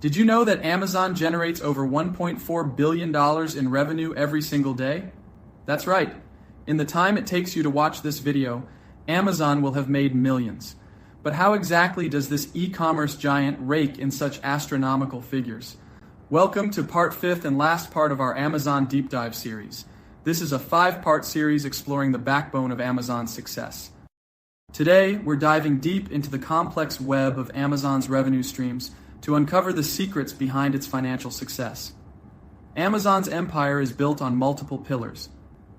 Did you know that Amazon generates over $1.4 billion in revenue every single day? That's right. In the time it takes you to watch this video, Amazon will have made millions. But how exactly does this e-commerce giant rake in such astronomical figures? Welcome to part 5th and last part of our Amazon Deep Dive series. This is a 5-part series exploring the backbone of Amazon's success. Today, we're diving deep into the complex web of Amazon's revenue streams to uncover the secrets behind its financial success. Amazon's empire is built on multiple pillars.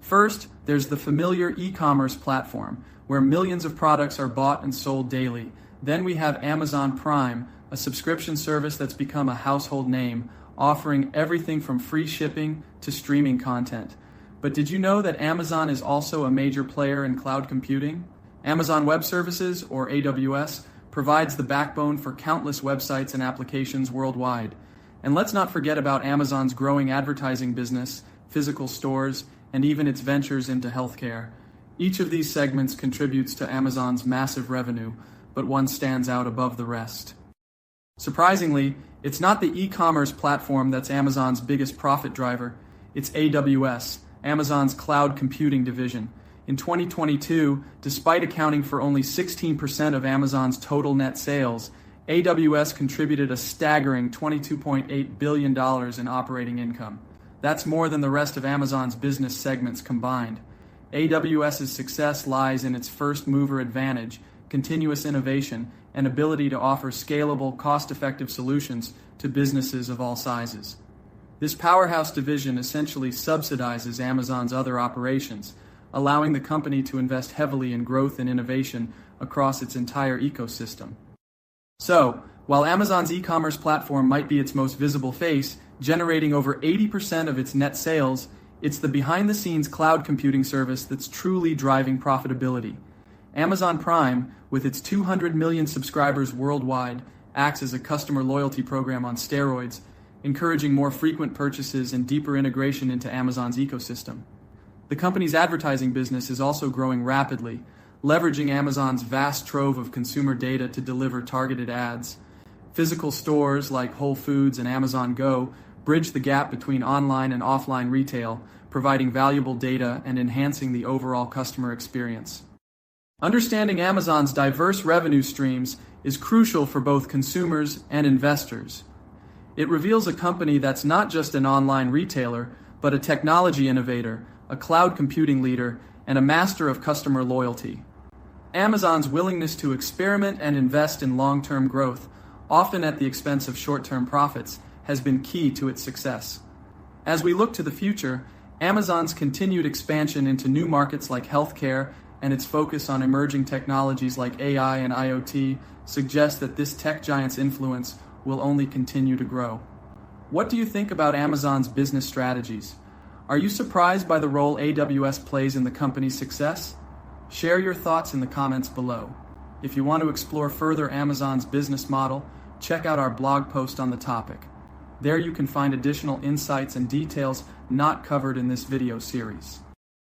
First, there's the familiar e-commerce platform, where millions of products are bought and sold daily. Then we have Amazon Prime, a subscription service that's become a household name, offering everything from free shipping to streaming content. But did you know that Amazon is also a major player in cloud computing? Amazon Web Services, or AWS, provides the backbone for countless websites and applications worldwide. And let's not forget about Amazon's growing advertising business, physical stores, and even its ventures into healthcare. Each of these segments contributes to Amazon's massive revenue, but one stands out above the rest. Surprisingly, it's not the e-commerce platform that's Amazon's biggest profit driver. It's AWS, Amazon's cloud computing division. In 2022, despite accounting for only 16% of Amazon's total net sales, AWS contributed a staggering $22.8 billion in operating income. That's more than the rest of Amazon's business segments combined. AWS's success lies in its first-mover advantage, continuous innovation, and ability to offer scalable, cost-effective solutions to businesses of all sizes. This Powerhouse division essentially subsidizes Amazon's other operations, allowing the company to invest heavily in growth and innovation across its entire ecosystem. So, while Amazon's e-commerce platform might be its most visible face, generating over 80% of its net sales, it's the behind-the-scenes cloud computing service that's truly driving profitability. Amazon Prime, with its 200 million subscribers worldwide, acts as a customer loyalty program on steroids, encouraging more frequent purchases and deeper integration into Amazon's ecosystem. The company's advertising business is also growing rapidly, leveraging Amazon's vast trove of consumer data to deliver targeted ads. Physical stores like Whole Foods and Amazon Go bridge the gap between online and offline retail, providing valuable data and enhancing the overall customer experience. Understanding Amazon's diverse revenue streams is crucial for both consumers and investors. It reveals a company that's not just an online retailer, but a technology innovator, a cloud computing leader, and a master of customer loyalty. Amazon's willingness to experiment and invest in long-term growth, often at the expense of short-term profits, has been key to its success. As we look to the future, Amazon's continued expansion into new markets like healthcare and its focus on emerging technologies like AI and IoT suggest that this tech giant's influence will only continue to grow. What do you think about Amazon's business strategies? Are you surprised by the role AWS plays in the company's success? Share your thoughts in the comments below. If you want to explore further Amazon's business model, check out our blog post on the topic. There you can find additional insights and details not covered in this video series.